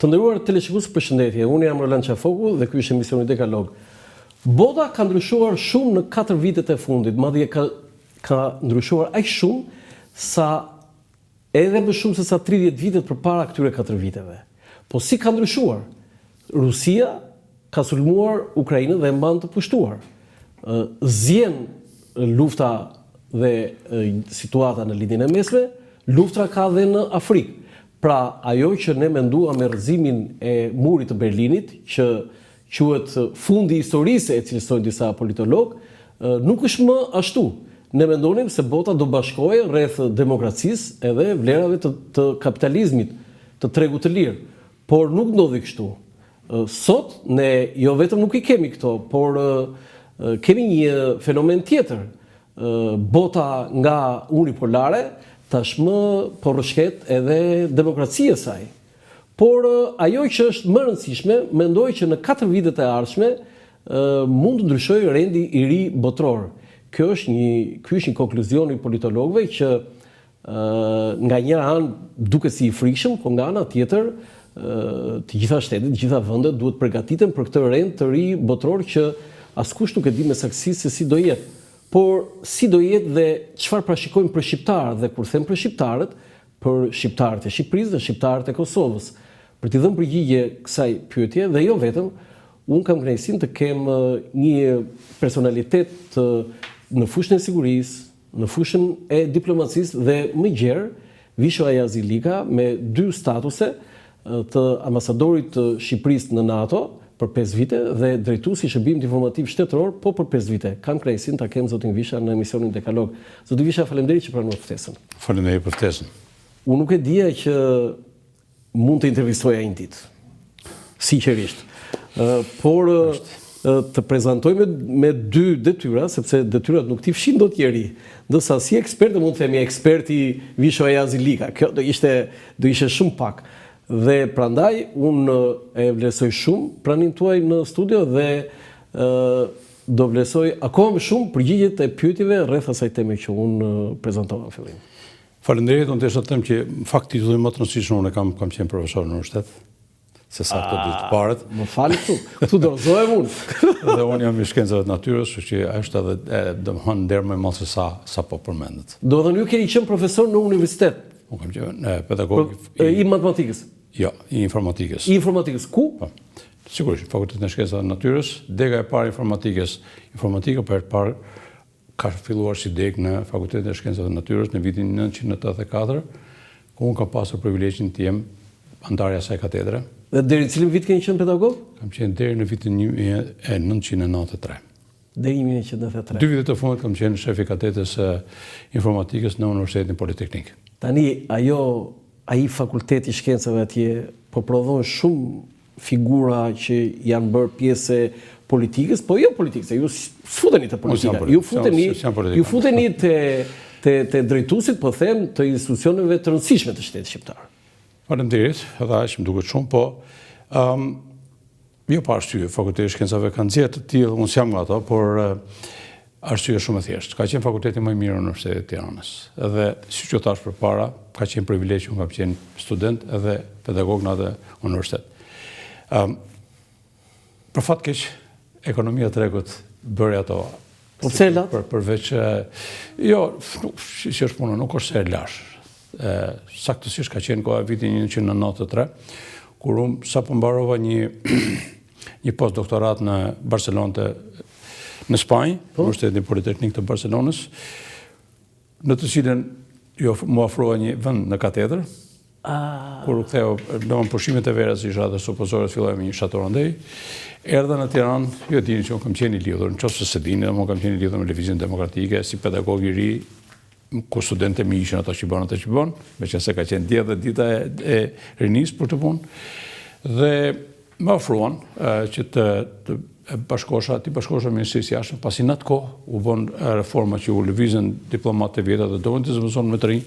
Të nderuar teleshikues, përshëndetje. Unë jam Roland Qafoku dhe ky është emisioni Dekalog. Bota ka ndryshuar shumë në 4 vitet e fundit, madje ka ndryshuar aq shumë sa edhe më shumë se sa 30 vitet përpara këtyre 4 viteve. Po si ka ndryshuar? Rusia ka sulmuar Ukrainën dhe e mban të pushtuar. Zjen lufta dhe situata në lindjen e mesme, luftra ka dhe në Afrikë. Pra, ajo që ne menduam me rrëzimin e murit të Berlinit, që quhet fundi i historisë, e cilësojnë disa politologë, nuk është më ashtu. Ne mendonim se bota do bashkohej rreth demokracisë edhe vlerave të kapitalizmit, të tregut të lirë, por nuk ndodhi kështu. Sot ne jo vetëm nuk i kemi këto, por kemi një fenomen tjetër. Bota nga unipolare tashmë po rrëshqet edhe demokracia e saj. Por ajo që është më rëndësishme, mendoj që në 4 vitet e ardhshme mund të ndryshojë rendi i ri botror. Ky është një konkluzion i politologëve që nga një anë duket si i frikshëm, por nga ana tjetër të gjitha shtetet, të gjitha vendet duhet përgatiten për këtë rend të ri botror që askush nuk e di me saktësi se si do jetë. Por si do jetë dhe çfarë parashikojmë për shqiptarët, dhe kur them për shqiptarët e Shqipërisë dhe shqiptarët e Kosovës. Për t'i dhënë përgjigje kësaj pyetje dhe jo vetëm, unë kam kënaqësinë të kem një personalitet në fushën e sigurisë, në fushën e diplomacisë dhe më gjerë, Visho Ayazi Lika, me 2 statuse të ambasadorit të Shqipërisë në NATO për 5 vite dhe drejtuesi i Shërbimit Informativ Shtetëror po për 5 vite. Kam kënaqësinë ta kem zotin Visha në emisionin Dekalog. Zoti Visha, faleminderit që pranuat ftesën. Faleminderit për ftesën. Unë nuk e dija që mund të intervistoja një ditë. Sinqerisht. Por të prezantoj me 2 detyra, sepse detyrat nuk t'i fshin dot njeri. Ndërsa si ekspert mund të themi eksperti Visho Ayazi Lika. Kjo do ishte shumë pak. Dhe prandaj unë e vlerësoj shumë pranimin tuaj në studio dhe do vlerësoj akoma më shumë përgjigjet e pyetjeve rreth asaj teme që unë prezantova në fillim. Faleminderit, unë desha të them që fakti i më të rëndësishëm unë kam qenë profesor në universitet. Se sa këto ditë të parët. Më fal këtu dorëzohem unë. Dhe unë jam i shkencave të natyrës, kështu që është edhe domethënë nder më madh se sa po përmendet. Do të thënë ju keni qenë profesor në universitet. Unë kam qenë pedagog i matematikës. Jo, i informatikës. I informatikës ku? Po. Sigurisht, Fakultetin e Shkencave të Natyrës, dega e parë informatikës. Informatika për herë të parë ka filluar si degë në Fakultetin e Shkencave të Natyrës në vitin 1984, ku unë kam pasur privilegjin të jem antarja e asaj katedre. Dhe deri në cilin vit keni qenë pedagog? Kam qenë deri në vitin 1993. Deri në 1993. 2 vitet të fundit kam qenë shef i katedrës së informatikës në Universitetin Politeknik. Tani ai fakulteti i shkencave atje po prodhon shumë figura që janë bërë pjesë e politikës, po jo politikës, ju sfuteni te politika. Ju futeni te drejtuesit, po them, të institucioneve të rëndësishme të shtetit shqiptar. Faleminderit, edhe aq më duket shumë, po jo pa arsye, Fakulteti i Shkencave ka nxjerrë të tillë, unë jam nga ato, por arsye shumë e thjeshtë. Ka qenë fakulteti më i mirë në Universitetin e Tiranës. Edhe siç u thash përpara, ka qenë privilegj që unë kam qenë student edhe pedagog në atë universitet. Për fat keq, ekonomia e tregut bëri ato. Po celat? Përveç jo, si është puna, nuk është se e lash. Saktësisht ka qenë koha e vitin 1993, kur unë sapo mbarova një postdoktorat në Barcelonë në Spanjë, në Universitetin Politeknik të Barcelonës, në të cilën mu ofrua një vend në katedrë, kur u ktheu në pushimet e verës, isha dhe supozore të filloj me një shator andej, erdha në Tiranë, jo dini që unë kam qenë i lidhur, në qoftë se dini, unë kam qenë i lidhur me lëvizjen demokratike, si pedagog i ri, ku studentët mi ishin ato që bën, meqense ka qenë dje dhe dita e rinis për të punë, dhe më ofruan që të bashkosha Ministrisë Jashtme, pasi në atë kohë u bën reforma që u lëvizën diplomatë të vjetra dhe donin të zëvendësohen më të rinj,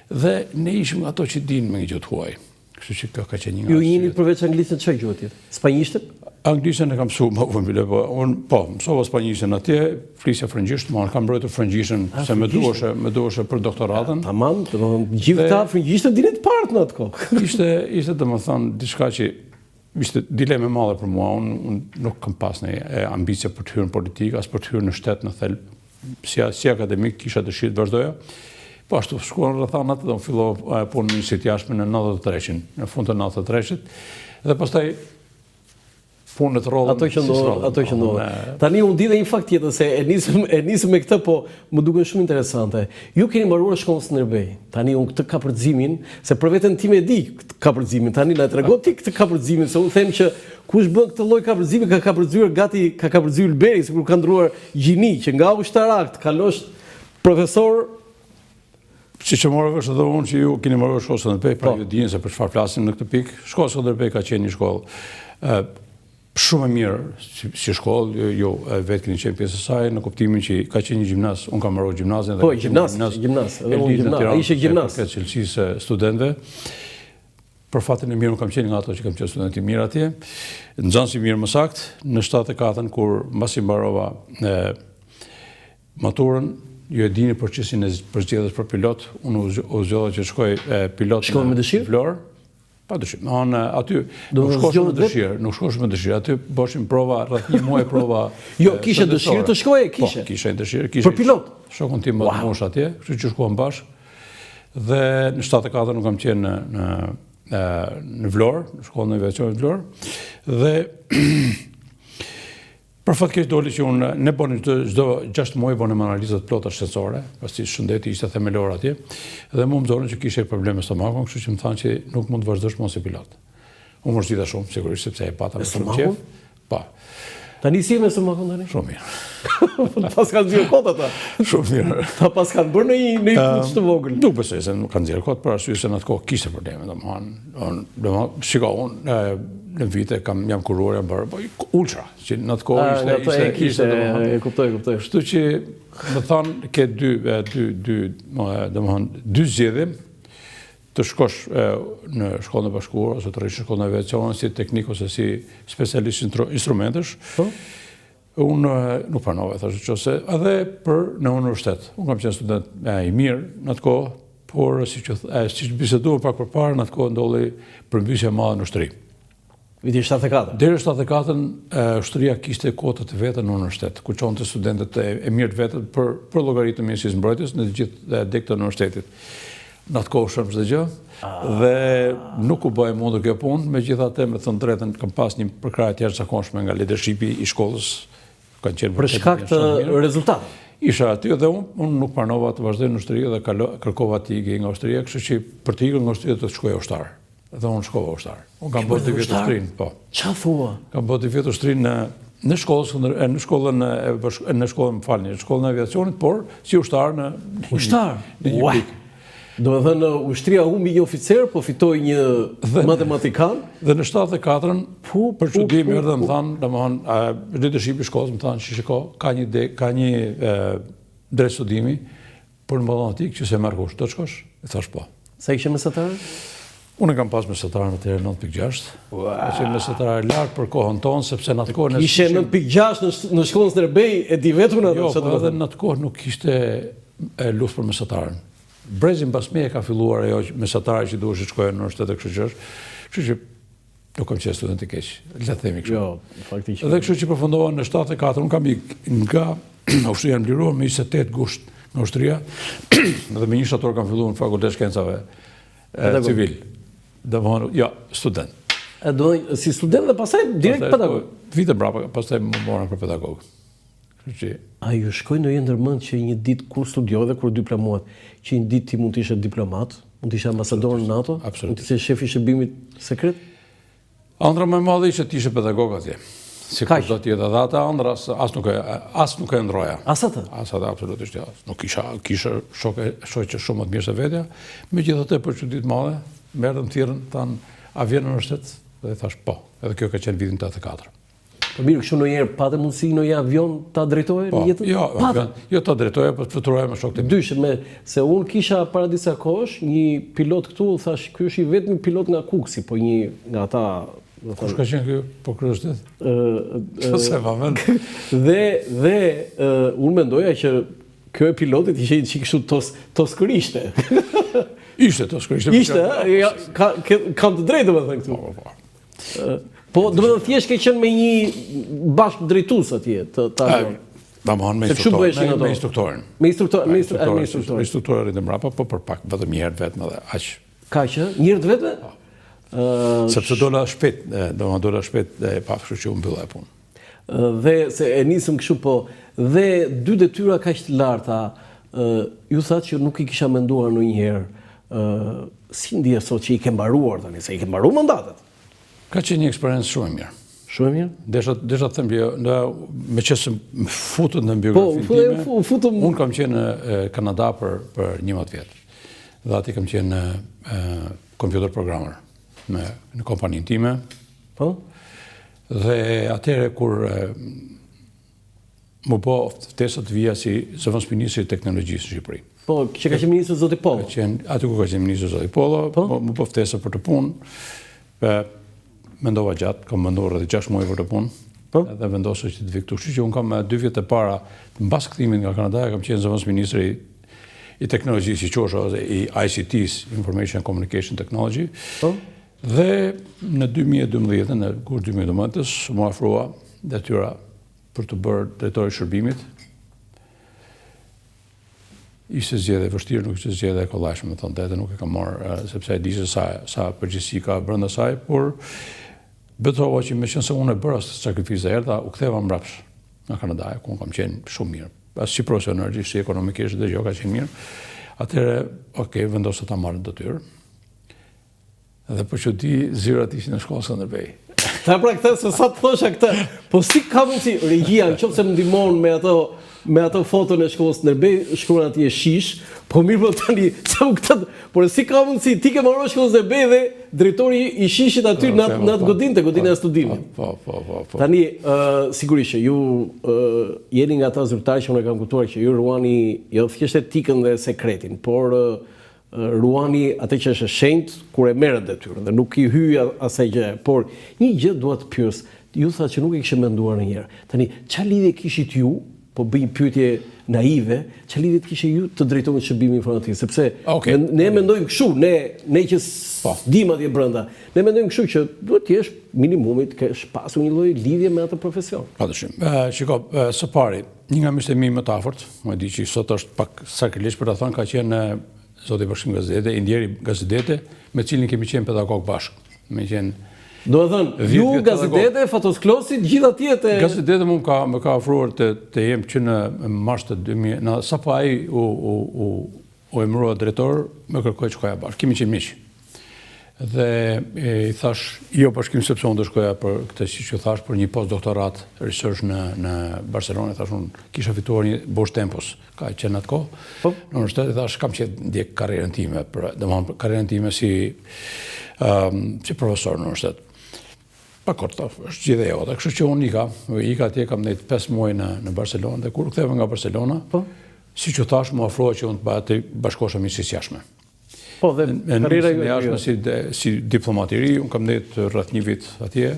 dhe ne ishim ato që dinë me një gjuhë të huaj. Kështu që kjo ka qenë një nga. Ju jeni përveç anglisë çfarë gjuhë tjetër? Spanjishtën? Anglisën e kam mësu më vëmbile, po, mësova spanjishën atje, flisja frëngjisht, ma kam mbrojtur frëngjishën, se me duheshe për doktoratën. Tamam, gjithë ta frëngjishtë dini të partë në atë kohë. Ishte dhe më thënë, diçka që ishte dileme madhe për mua, unë nuk kam pas një ambicie për të hyrë në politikë, as për të hyrë në shtet në thelb, si akademik kisha dëshirë të vazhdoja. Po ashtu shkuan rrethanat dhe unë fillova punë në Ministrinë e Jashtme në 93-in, në fund të 93-it, dhe pastaj punët rrollën. Ato që ndodhen. Tani unë di dhe një fakt tjetër se e nisëm me këtë, po më duken shumë interesante. Ju keni mbaruar shkollën Skënderbej. Tani unë këtë kapërcimin, se për veten time e di këtë kapërcimin, tani na tregon ti këtë kapërcimin, se unë them që kush bën këtë lloj kapërcimi ka kapërcyer Lberi, sikur ka ndruar gjini që nga ushtarak të kalosh profesor. Si që morë vesh edhe unë që ju keni marrë shkollën Skënderbej, pra ju dinë se për çfarë flasim në këtë pikë. Shkolla Skënderbej ka qenë një shkollë shumë e mirë si shkollë, jo vetë keni qenë pjesë e saj, në kuptimin që ka qenë një gjimnaz, unë kam marrë gjimnazin. Po, gjimnaz, edhe unë gjimnaz, a ishe gjimnaz. Këtë cilësisë studentëve. Për fatin e mirë, unë kam qenë nga ato që kam qenë studenti mirë atje. Nxënës i mirë më saktë, në 74-ën, kur mbasi mbarova maturën, ju e dini procesin e përzgjedhjes për pilot, unë u zgjodha që shkoj pilot në Vlorë. Pa dëshirë. Aty nuk shkosh me dëshirë. Aty bëshim prova, rreth një muaj prova. Jo, kishe dëshirë të shkoje? Po, kishe dëshirë. Për pilot? Shokun tim më mosh atje, kështu që shkuam bashkë. Dhe në 74 nuk kam qenë në Vlorë, në shkollën e aviacionit Vlorë. Dhe për fat keq doli që unë ne bonim çdo 6 muaj bonim analizat plota shtetësore, pasi shëndeti ishte themelor atje, dhe mu më zonë që kishe probleme stomakun, kështu që më thanë që nuk mund të vazhdosh më si pilot. Unë më zgjidha shumë, sigurisht, sepse e pata me shumë qef. Pa. Tani si me stomakun tani? Shumë mirë. Pas kanë nxjerrë kot ata. Shumë mirë. Ta pas kanë bërë në një punë të vogël. Nuk besoj se nuk kanë nxjerrë kot, për arsye se në atë kohë kishte probleme, domethënë, shiko, unë në vite jam kuruar, jam bërë, po ultra, që në atë kohë ishte e kuptoj. Kështu që më thanë ke dy zgjedhje të shkosh në shkollën e bashkuar ose të rrish në shkollën e aviacionit si teknik ose si specialist instrumentesh. Unë nuk pranova, thashë qose, edhe për në universitet. Unë kam qenë student i mirë në atë kohë, por si që biseduam pak përpara, në atë kohë ndolli përmbysja e madhe në ushtri. Viti 74. Deri 74-ën ushtria kishte kotët e veta në universitet, ku çonte studentët e mirë të vetët për llogaritën e mjedisit mbrojtjes në të gjithë degët e universitetit. Në atë kohë shumë çdo gjë, dhe nuk u bëj mundur kjo punë, megjithatë me thënë drejtën kam pas një përkrahje të jashtëzakonshme nga leadershipi i shkollës, kanë qenë për shkak të rezultateve. Isha aty dhe unë nuk pranova të vazhdoj në ushtri dhe kërkova të ikë nga ushtria, kështu që për të ikur nga ushtria të shkoj ushtar. Dhe unë shkova ushtar. Unë kam bërë 2 vjet ushtrin, po. Çfarë thua? Kam bërë 2 vjet ushtrin në shkollën e aviacionit, por si ushtar në ushtar. Do të thënë ushtria humbi një oficer, po fitoi një matematikan. Dhe në 74-ën, për çudim erdhën më thanë, domethënë leadershipi i shkollës më thanë, shiko, ka një drejt studimi për matematikë që se merr kush, do të shkosh? I thash po. Sa ishe mesatar? Unë kam pas mesatarën atëherë 9.6. Ishte mesatarë larg për kohën tonë, sepse në atë kohë ishe 9.6 në shkollën Skënderbej, e di vetëm atë. Jo, po edhe në atë kohë nuk ishte luftë për mesatarën. Brezin Basmeje ka filluar ajo mesatarë që duheshin të shkojnë në universitet e kështu që nuk kam qenë student i keq, le të themi kështu. Jo, faktikisht. Dhe kështu që përfundova në 74, unë kam nga ushtria mbuluar me 28 gusht në ushtria, dhe me 1 shtator kam filluar në fakultet shkencave civil. Domethënë, jo, student. Si student dhe pastaj direkt pedagog. Vite brapa, pastaj më morën për pedagog. A ju shkoi ndonjë ndërmend që një ditë kur studiove dhe kur diplomohet, që një ditë ti mund të ishe diplomat, mund të ishe ambasador në NATO, mund të ishe shef i shërbimit sekret? Ëndra më e madhe ishte të ishe pedagog atje. Sikur do të jetë edhe ata ëndra, as nuk e ndroja. As atë? As atë absolutisht jo. Nuk kisha shoqë shumë më të mirë se vetja, megjithatë për çudi të madhe, merrëm thirrën, thanë, a vjen në universitet? Dhe thash po, edhe kjo ka qenë vitin 84. Po mirë, kështu ndonjëherë patë mundësi në avion ta drejtoje në jetën? Jo ta drejtoje, po të fluturoja me shokët e mi. Dyshim, se unë kisha para disa kohësh një pilot këtu, thash, ky është i vetmi pilot nga Kuksi, po një nga ata Kush ka qenë ky po kryeqytet? Se va vend. Dhe unë mendoja që kjo e pilotit ishte një çik kështu toskërishte. Ishte toskërishte. Ishte, kam të drejtë domethënë këtu. Po, domethënë thjesht ke qenë me një bashkë drejtues atje të avion. Me instruktorin. Me instruktorin e mbrapa, po për pak vetëm një herë vetëm edhe aq. Kaq, një herë vetëm? Sepse dola shpejt e pa, kështu që u mbylla e punë. Dhe se e nisëm kështu po, dhe dy detyra kaq të larta, ju thatë që nuk i kisha menduar ndonjëherë, si ndje sot që i ke mbaruar tani, se i ke mbaruar mandatet. Ka qenë një eksperiencë shumë e mirë. Shumë e mirë? Desha të them që me që se më futët në biografinë time, unë kam qenë në Kanada për 11 vjetë. Dhe ati kam qenë computer programmer në kompaninë time. Po? Dhe atëre kur më po ftesat vija si zëvendës ministri i teknologjisë në Shqipëri. Po, që ka qenë ministri Zoti Pollo? Aty ku ka qenë ministri Zoti Pollo, më po ftesa për të punë. Mendova gjatë, kam menduar rreth 6 muaj për të punë, edhe vendosë që të vi këtu. Kështu që unë kam 2 vjet e para, mbas kthimit nga Kanada, kam qenë zëvendës ministri i teknologjisë, i ICT-s, Information and Communication Technology. Dhe në 2012, në kurs 2012, më ofrua detyra për të bërë drejtori i shërbimit. Ishte zgjedhje e vështirë, nuk ishte zgjedhje e kollajshme, me thënë drejtën, nuk e kam marrë, sepse e di se sa përgjegjësi ka brenda saj, por betova që me qenë se unë e bëra sakrifizë e errta, u ktheva mbrapsh në Kanada, ku unë kam qenë shumë mirë. Si profesionalisht, si ekonomikisht, dhe gjë ka qenë mirë. Atëherë, vendosa ta marrë detyrë. Dhe për që di, zyrat ishin në shkollë Skënderbej. Ta pra këtë, se sa të thosha këtë, po si ka mundësi, regjia, në qoftë se më ndihmon me ato foton e shkollës Skënderbej, shkruan atje shish, po mirë po tani, por si ka mundësi, ti ke marrë shkollën Skënderbej dhe drejtori i shishit aty në atë godinë e studimit. Po. Tani, sigurisht që ju jeni nga ata zyrtarë që unë e kam kuptuar që ju ruani jo thjesht etikën dhe sekretin, por ruani atë që është shenjtë kur e merret detyrën dhe nuk i hyj asaj gjë. Por një gjë dua të pyes, ju tha që nuk e kishte menduar ndonjëherë. Tani, çfarë lidhje kishit ju, po bëj një pyetje naive, çfarë lidhje kishit ju të drejtoheni shërbimit informatik, sepse ne mendojmë kështu, ne që dim atje brenda, ne mendojmë kështu që duhet të jesh minimumi të kesh pasur një lloj lidhje me atë profesion. Padyshim. Shiko, së pari, një nga miqtë e mi më të afërt, më di që sot është pak sakrilegj për ta thënë, ka qenë Zoti Bashkim Gazete, Indjeri Gazete, me cilin kemi qenë pedagog bashkë. Me qenë do të thënë, ju Gazete, Fatosklosi, gjithë atje Gazete më ka ofruar të jem që në mars të 2000, sa po ai u emërua drejtor, më kërkoi të shkoja bashkë. Kemi qenë miq. Dhe i thash, jo Bashkim sepse unë do shkoja për këtë që thash për një postdoktorat research në Barcelonë, thash unë kisha fituar një Bosch Tempus, ka qenë atë kohë. Në universitet i thash kam qenë ndjek karrierën time, domethënë karrierën time si profesor në universitet. Pakort, është gjithë e jote. Kështu që unë ika atje kam nejtë 5 muaj në Barcelonë, dhe kur ktheva nga Barcelona, si që thash, më ofrua që unë të bëj bashkosha miqësisë jashtme. Po, dhe karriera e jashtme si diplomat i ri, unë kam nejtë rreth 1 vit atje,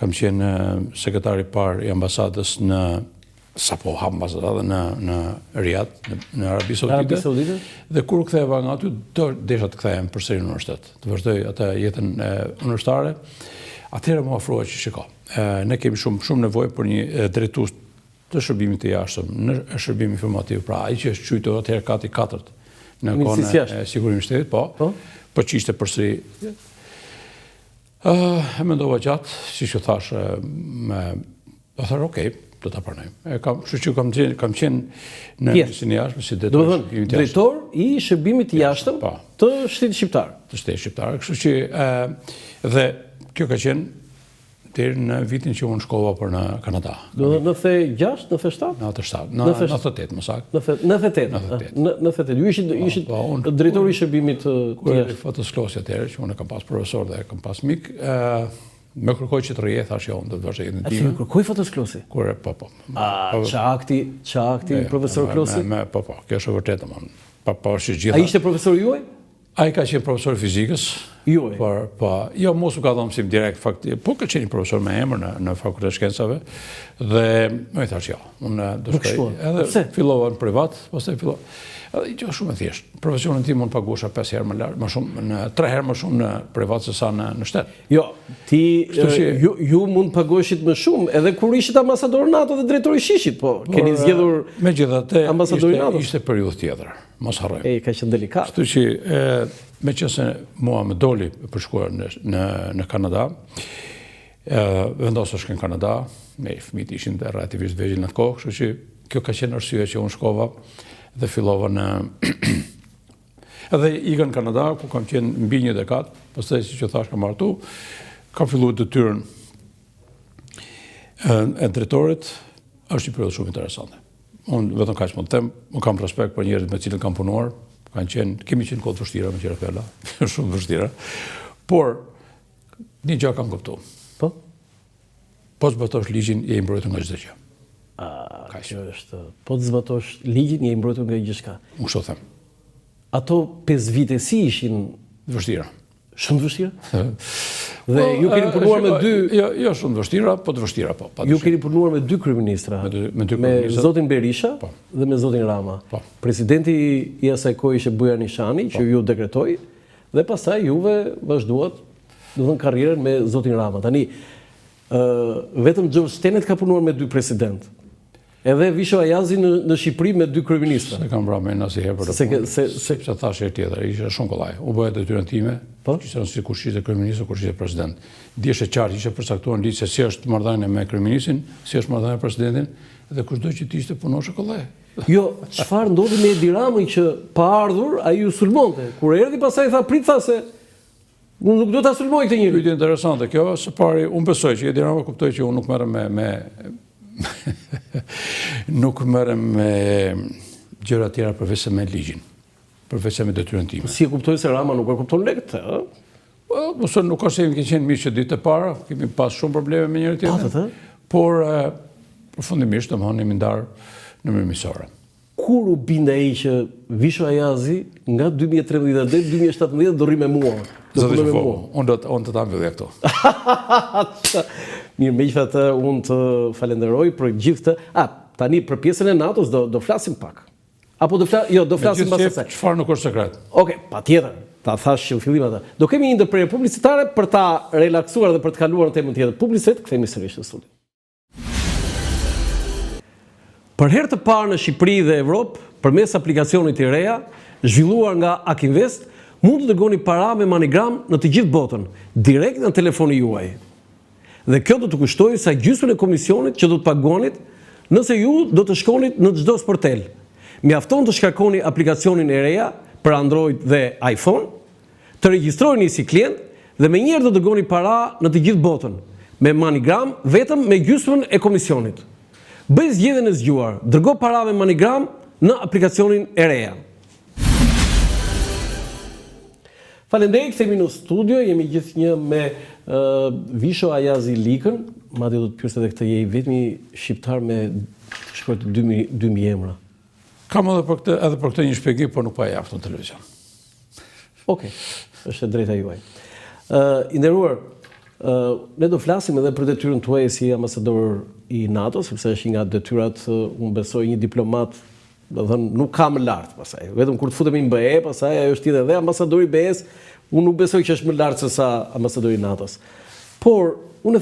kam qenë sekretari parë i ambasadës sapo hap ambasadën në Riyadh, në Arabi Saudite. Dhe kur ktheva nga aty, desha të kthehem përsëri në universitet, të vazhdoj atë jetën universitare. Atëherë më ofrua që shiko, ne kemi shumë nevojë për një drejtues të shërbimit të jashtëm në shërbim informativ, pra ai që është quajtur atëherë kati 4 në kohën e sigurimit shtetit, po që ishte përsëri. E mendova gjatë, siç u thash, do thërë okej, do ta pranoj. Kështu që kam qenë në ministrinë e jashtme si drejtor i shërbimit të jashtëm të shtetit shqiptar. Të shtetit shqiptar, kështu që dhe kjo ka qenë deri në vitin që unë shkova për në Kanada. Do të 96, 97? 98, më saktë. 98. Ju ishit drejtori i shërbimit të jashtëm. Fatosklosi atëherë, që unë kam pas profesor dhe kam pas mik, më kërkoi që të rrije, thash jo, unë do të vazhdoj jetën time. Më kërkoi Fatosklosi? Po. Çakti, profesor Klosi? Po, kjo është e vërtetë, Ai ishte profesor juaj? Ai ka qenë profesor fizikës, Juaj. Jo, mos u ka dhënë mësim direkt, fakti, po ka qenë profesor me emër në Fakultet Shkencave dhe më thash jo, unë do shkoj. Edhe fillova në privat, pastaj fillova. Edhe gjë shumë e thjeshtë. Profesionin tim unë paguasha 5 herë më shumë, 3 herë më shumë në privat se sa në shtet. Jo, ju mund paguashit më shumë edhe kur ishit ambasador NATO dhe drejtori i Shishit, po keni zgjedhur ambasador i NATO. Ishte periudhë tjetër, mos harrojmë. Ka qenë delikat. Kështu që meqense mua më doli për shkuar në Kanada, vendosë shkoj në Kanada, me fëmijët ishin relativisht vegjël në atë kohë, kështu që kjo ka qenë arsye që unë shkova dhe fillova në edhe iga në Kanada, ku kam qenë mbi 1 dekadë, pastaj siç e thash kam martu, kam filluar detyrën e drejtorit, është një periudhë shumë interesante. Unë vetëm kaq mund të them, unë kam respekt për njerëzit me të cilët kam punuar, kemi qenë kohë të vështira me qira fjala, shumë vështira, por një gjë kam kuptuar. Po? Po zbatosh ligjin, je i mbrojtur nga çdo gjë. Kjo është, po të zbatosh ligjin, je i mbrojtur nga gjithçka. Unë kështu them. Ato 5 vite si ishin vështira? Shumë të vështira? Dhe ju keni punuar me 2... Jo shumë të vështira, po të vështira, po. Ju keni punuar me 2 kryeministra, me zotin Berisha dhe me zotin Rama. Presidenti i asaj kohë ishte Bujar Nishani, që ju dekretoi, dhe pastaj juve vazhduat, do të thënë karrierën me zotin Rama. Tani, vetëm George Tenet ka punuar me 2 presidentë. Edhe Visho Ayazi në Shqipëri me 2 kryeministra. Se kam bra me asnjëherë për të punë. Sepse thash herë tjetër, ishte shumë kollaj. U bëhet detyrën time, ishte si kur ishte kryeminist, kur ishte president. Dieshe qartë, ishte përcaktuar në ligj se si është marrëdhënia me kryeministin, si është marrëdhënia me presidentin, dhe kushdo që ti ishte punoshë kollaj. Jo, çfarë ndodhi me Edi Ramën që pa ardhur ai u sulmonte. Kur erdhi pastaj tha se unë nuk do ta sulmoj këtë njeri. Pyetje interesante kjo, së pari unë besoj që Edi Rama kuptoi që unë nuk merrem nuk merrem me gjëra tjera përveç se me ligjin, përveç se me detyrën time. Si e kuptoi se Rama nuk e kupton lekët, ë? Po, nuk ka se kemi qenë miq që ditë e para, kemi pas shumë probleme me njëri tjetrin. Por përfundimisht domthonë jemi ndarë në mënyrë miqësore. Kur u binda ai që Visho Ayazi nga 2013 deri 2017 do rri me mua? Zotë që unë të ta mbyllja këtu. Mirë, megjithatë unë të falenderoj për gjithë këtë. Tani për pjesën e NATO-s do flasim pak. Apo do flasim pas asaj. Çfarë nuk është sekret. Okej, patjetër. Ta thash që në fillim atë. Do kemi një ndërprerje publicitare për ta relaksuar dhe për të kaluar në temën tjetër. Publicitet, kthehemi sërish në studio. Për herë të parë në Shqipëri dhe Evropë, përmes aplikacionit të reja, zhvilluar nga Akinvest, mund të dërgoni para me MoneyGram në të gjithë botën, direkt në telefonin juaj. Dhe kjo do të kushtojë sa gjysmën e komisionit që do të paguanit nëse ju do të shkonit në çdo sportel. Mjafton të shkarkoni aplikacionin e reja për Android dhe iPhone, të regjistroheni si klient dhe menjëherë do të dërgoni para në të gjithë botën, me MoneyGram vetëm me gjysmën e komisionit. Bëj zgjedhjen e zgjuar, dërgo para me MoneyGram në aplikacionin e reja. Faleminderit, kthehemi në studio, jemi gjithnjë me Visho Ayazi Likën, madje do të pyes edhe këtë, je i vetmi shqiptar me shkruar 2000 emra. Kam edhe për këtë një shpjegim, por nuk pa jap në televizion. Okej, është e drejta juaj. I nderuar, ne do flasim edhe për detyrën tuaj si ambasador i NATO, sepse është një nga detyrat, unë besoj, një diplomat, do thënë, nuk ka më lart pasaj. Vetëm kur të futemi në BE, pasaj ajo është tjetër, dhe ambasadori i BE-s, unë nuk besoj që është më lart se sa ambasadori i NATO-s. Por unë